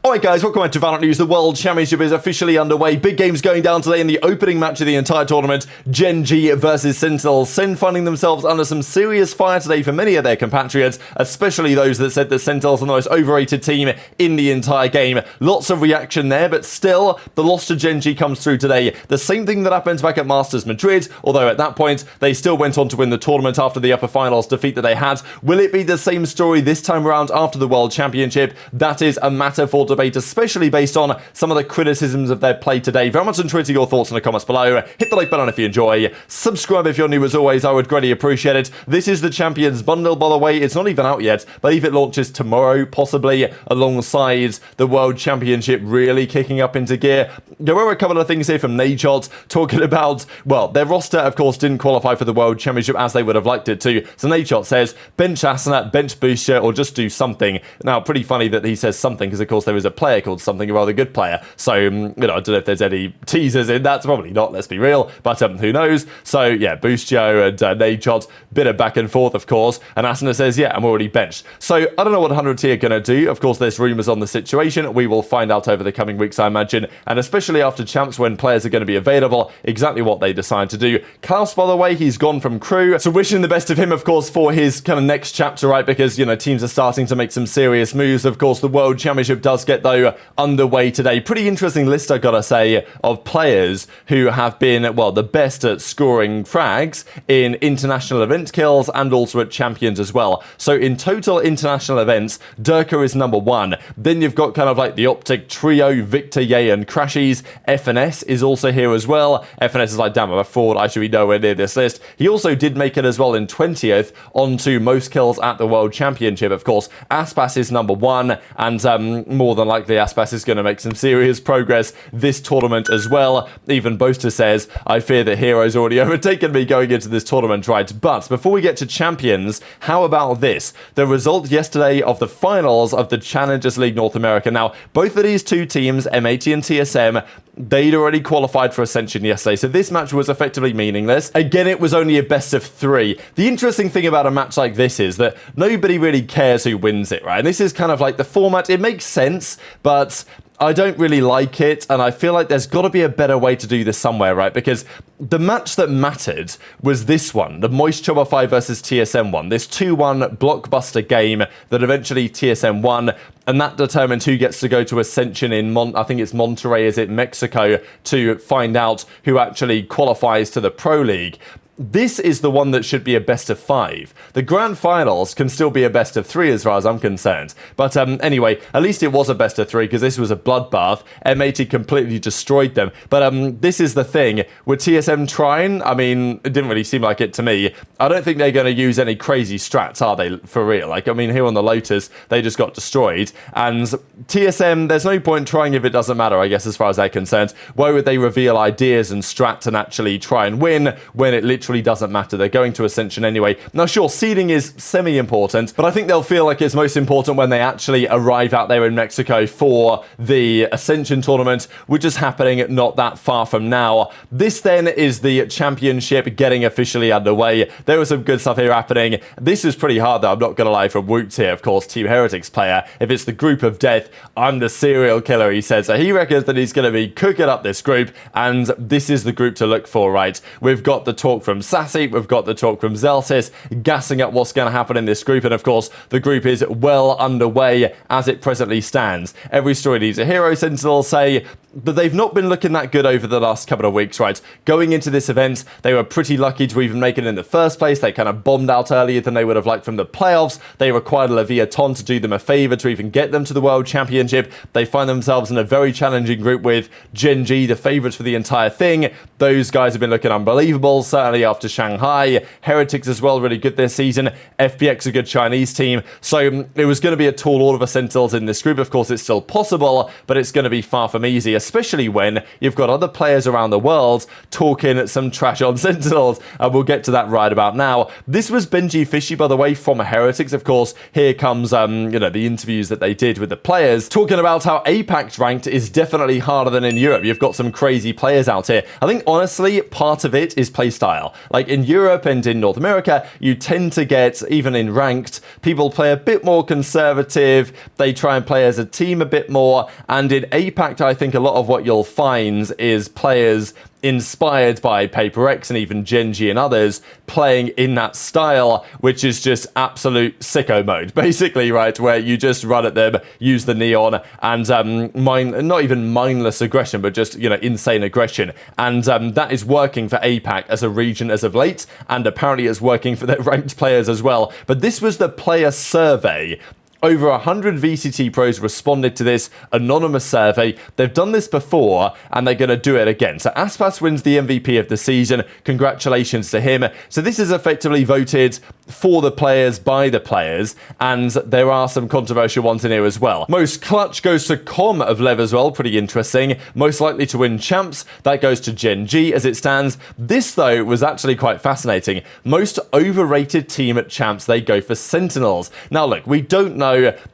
Alright guys, welcome back to VALORANT News. The World Championship is officially underway. Big games going down today in the opening match of the entire tournament. Gen.G versus Sentinels. Sen finding themselves under some serious fire today for many of their compatriots, especially those that said the Sentinels are the most overrated team in the entire game. Lots of reaction there, but still, the loss to Gen.G comes through today. The same thing that happens back at Masters Madrid, although at that point, they still went on to win the tournament after the upper finals defeat that they had. Will it be the same story this time around after the World Championship? That is a matter for debate, especially based on some of the criticisms of their play today. Very much on Twitter, your thoughts in the comments below. Hit the like button if you enjoy. Subscribe if you're new as always. I would greatly appreciate it. This is the Champions Bundle, by the way. It's not even out yet. I believe it launches tomorrow, possibly alongside the World Championship really kicking up into gear. There were a couple of things here from Nadeshot talking about, well, their roster, of course, didn't qualify for the World Championship as they would have liked it to. So Nadeshot says, bench Asana, bench Booster, or just do something. Now, pretty funny that he says something, because of course there is a player called something, a rather good player. So, I don't know if there's any teasers in that. Probably not, let's be real. But who knows? So, yeah, Boostio and Nadeshot, bit of back and forth, of course. And Asana says, yeah, I'm already benched. So, I don't know what 100T are going to do. Of course, there's rumours on the situation. We will find out over the coming weeks, I imagine. And especially after Champs, when players are going to be available, exactly what they decide to do. Klaus, by the way, he's gone from crew. So, wishing the best of him, of course, for his kind of next chapter, right? Because, teams are starting to make some serious moves. Of course, the World Championship does get, though, underway today. Pretty interesting list, I gotta say, of players who have been, well, the best at scoring frags in international event kills and also at champions as well. So in total international events, Durka is number 1. Then you've got kind of like the Optic trio, Victor, Ye, and Crashies. FNS is also here as well. FNS is like, damn, I'm a fraud. I should be nowhere near this list. He also did make it as well in 20th onto most kills at the World Championship. Of course, Aspas is number 1, and more than likely Aspas is going to make some serious progress this tournament as well. Even Boaster says, I fear that Hero's already overtaken me going into this tournament, right? But before we get to champions, how about this? The result yesterday of the finals of the Challengers League North America. Now, both of these two teams, M80 and TSM, they'd already qualified for Ascension yesterday, so this match was effectively meaningless. Again, it was only a best of 3. The interesting thing about a match like this is that nobody really cares who wins it, right? And this is kind of like the format. It makes sense, but I don't really like it, and I feel like there's got to be a better way to do this somewhere, right? Because the match that mattered was this one, the Moist Chobify versus TSM one, this 2-1 blockbuster game that eventually TSM won, and that determined who gets to go to Ascension in, I think it's Monterrey, is it Mexico, to find out who actually qualifies to the Pro League. This is the one that should be a best of 5. The grand finals can still be a best of 3 as far as I'm concerned. But anyway, at least it was a best of 3 because this was a bloodbath. M80 completely destroyed them. But this is the thing. With TSM trying, I mean, it didn't really seem like it to me. I don't think they're going to use any crazy strats, are they, for real? Like, I mean, here on the Lotus, they just got destroyed. And TSM, there's no point trying if it doesn't matter, I guess, as far as they're concerned. Why would they reveal ideas and strats and actually try and win when it literally doesn't matter? They're going to Ascension anyway. Now, sure, seeding is semi-important, but I think they'll feel like it's most important when they actually arrive out there in Mexico for the Ascension tournament, which is happening not that far from now. This then is the championship getting officially underway. There was some good stuff here happening. This is pretty hard, though, I'm not going to lie, from Woots here, of course, Team Heretics player. If it's the group of death, I'm the serial killer, he says. So he reckons that he's going to be cooking up this group, and this is the group to look for, right? We've got the talk from Sassy, we've got the talk from Zelsis, gassing up what's going to happen in this group, and of course, the group is well underway as it presently stands. Every story needs a hero, Sentinels say, but they've not been looking that good over the last couple of weeks, right? Going into this event, they were pretty lucky to even make it in the first place. They kind of bombed out earlier than they would have liked from the playoffs. They required Leviathan to do them a favor to even get them to the World Championship. They find themselves in a very challenging group with Gen.G, the favorites for the entire thing. Those guys have been looking unbelievable, certainly after Shanghai. Heretics as well, really good this season. FPX, a good Chinese team. So it was going to be a tall order for Sentinels in this group. Of course, it's still possible, but it's going to be far from easy, especially when you've got other players around the world talking some trash on Sentinels, and we'll get to that right about now. This was Benji Fishy, by the way, from Heretics. Of course, here comes the interviews that they did with the players, talking about how Apex ranked is definitely harder than in Europe. You've got some crazy players out here. I think, honestly, part of it is playstyle. Like in Europe and in North America, you tend to get, even in ranked, people play a bit more conservative, they try and play as a team a bit more, and in APAC, I think a lot of what you'll find is players inspired by Paper X and even Gen.G and others playing in that style, which is just absolute sicko mode, basically, right, where you just run at them, use the neon, and not even mindless aggression, but just, you know, insane aggression. And that is working for APAC as a region as of late, and apparently it's working for their ranked players as well. But this was the player survey. Over 100 VCT pros responded to this anonymous survey. They've done this before, and they're going to do it again. So Aspas wins the MVP of the season. Congratulations to him. So this is effectively voted for the players by the players, and there are some controversial ones in here as well. Most clutch goes to Com of Lev as well. Pretty interesting. Most likely to win champs, that goes to Gen.G as it stands. This, though, was actually quite fascinating. Most overrated team at champs, they go for Sentinels. Now, look, we don't know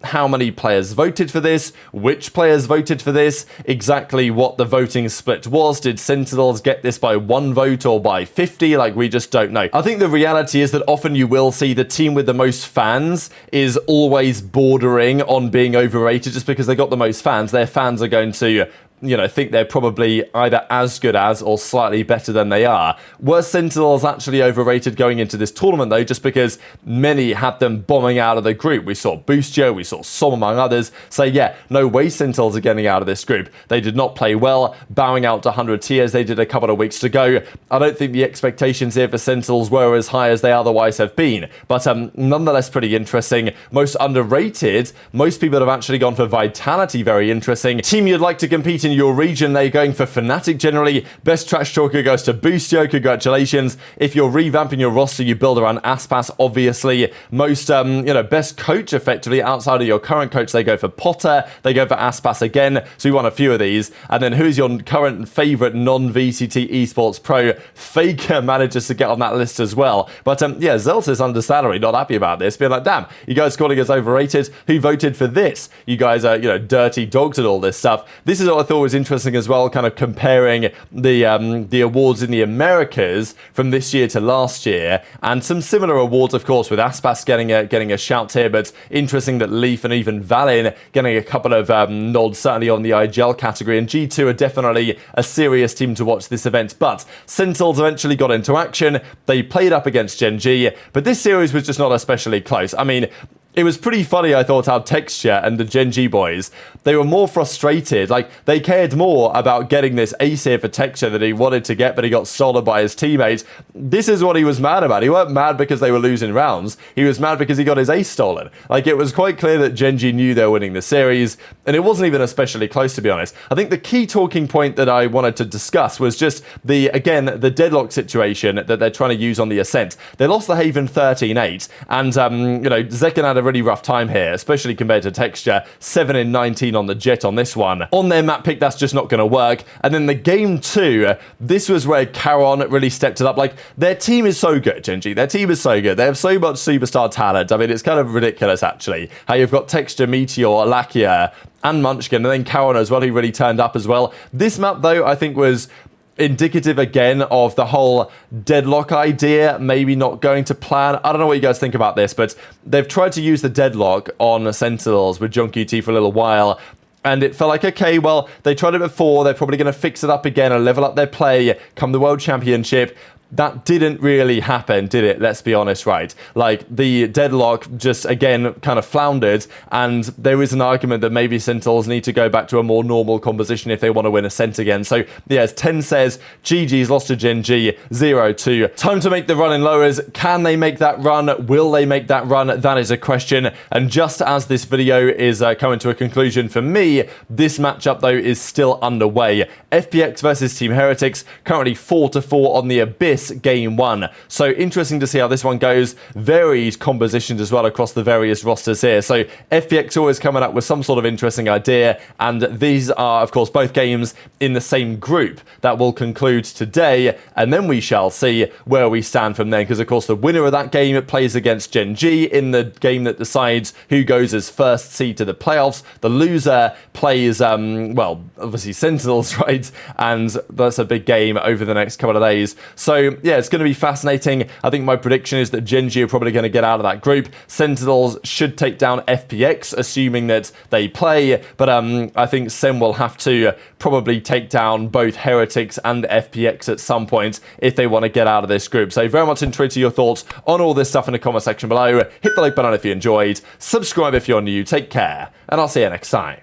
how many players voted for this, which players voted for this, exactly what the voting split was. Did Sentinels get this by 1 vote or by 50? Like, we just don't know. I think the reality is that often you will see the team with the most fans is always bordering on being overrated just because they got the most fans. Their fans are going to, you know, think they're probably either as good as or slightly better than they are. Were Sentinels actually overrated going into this tournament, though, just because many had them bombing out of the group? We saw Boostio, we saw Som, among others, say, yeah, no way Sentinels are getting out of this group. They did not play well, bowing out to 100 tiers. They did a couple of weeks to go. I don't think the expectations here for Sentinels were as high as they otherwise have been, but nonetheless pretty interesting. Most underrated, most people have actually gone for Vitality. Very interesting. Team you'd like to compete in your region, they're going for Fnatic generally. Best trash talker goes to Boostio. Congratulations. If you're revamping your roster, you build around Aspas, obviously. Most best coach effectively outside of your current coach, they go for Potter, they go for Aspas again, so we want a few of these. And then who's your current favorite non-VCT esports pro? Faker manages to get on that list as well. But yeah, Zeltis under salary, not happy about this, being like, damn, you guys calling us overrated? Who voted for this? You guys are, dirty dogs and all this stuff. This is what I thought was interesting as well, kind of comparing the awards in the Americas from this year to last year, and some similar awards, of course, with Aspas getting a shout here, but interesting that Leaf and even Valin getting a couple of nods, certainly on the IGL category, and G2 are definitely a serious team to watch this event. But Sentinels eventually got into action. They played up against Gen.G, but this series was just not especially close. I mean, it was pretty funny, I thought, how Texture and the Gen.G boys, they were more frustrated. Like, they cared more about getting this ace here for Texture that he wanted to get, but he got stolen by his teammates. This is what he was mad about. He weren't mad because they were losing rounds. He was mad because he got his ace stolen. Like, it was quite clear that Gen.G knew they were winning the series, and it wasn't even especially close, to be honest. I think the key talking point that I wanted to discuss was just the deadlock situation that they're trying to use on the Ascent. They lost the Haven 13-8, and, Zekken had a really rough time here, especially compared to Texture. 7 in 19 on the Jet on this one. On their map pick, that's just not going to work. And then the game 2, this was where Caron really stepped it up. Like, their team is so good, Gen.G. Their team is so good. They have so much superstar talent. I mean, it's kind of ridiculous, actually, how you've got Texture, Meteor, Lakia, and Munchkin, and then Caron as well, who really turned up as well. This map, though, I think was indicative again of the whole deadlock idea maybe not going to plan. I don't know what you guys think about this, but they've tried to use the deadlock on Sentinels with JunQT for a little while, and it felt like, okay, well, they tried it before, they're probably going to fix it up again and level up their play come the World Championship. That didn't really happen, did it? Let's be honest, right? Like, the deadlock just, again, kind of floundered, and there is an argument that maybe Sentinels need to go back to a more normal composition if they want to win Ascent again. So, yes, 10 says, GG's lost to Gen.G, 0-2. Time to make the run in lowers. Can they make that run? Will they make that run? That is a question. And just as this video is coming to a conclusion for me, this matchup, though, is still underway. FPX versus Team Heretics, currently 4-4 on the Abyss. Game 1. So interesting to see how this one goes. Varied compositions as well across the various rosters here. So FPX always coming up with some sort of interesting idea, and these are, of course, both games in the same group that will conclude today, and then we shall see where we stand from there, because, of course, the winner of that game plays against Gen.G in the game that decides who goes as first seed to the playoffs. The loser plays, obviously Sentinels, right? And that's a big game over the next couple of days. So So yeah, it's going to be fascinating. I think my prediction is that Gen.G are probably going to get out of that group. Sentinels should take down FPX, assuming that they play, but I think Sen will have to probably take down both Heretics and FPX at some point if they want to get out of this group. So very much intrigued to your thoughts on all this stuff in the comment section below. Hit the like button if you enjoyed, subscribe if you're new, take care, and I'll see you next time.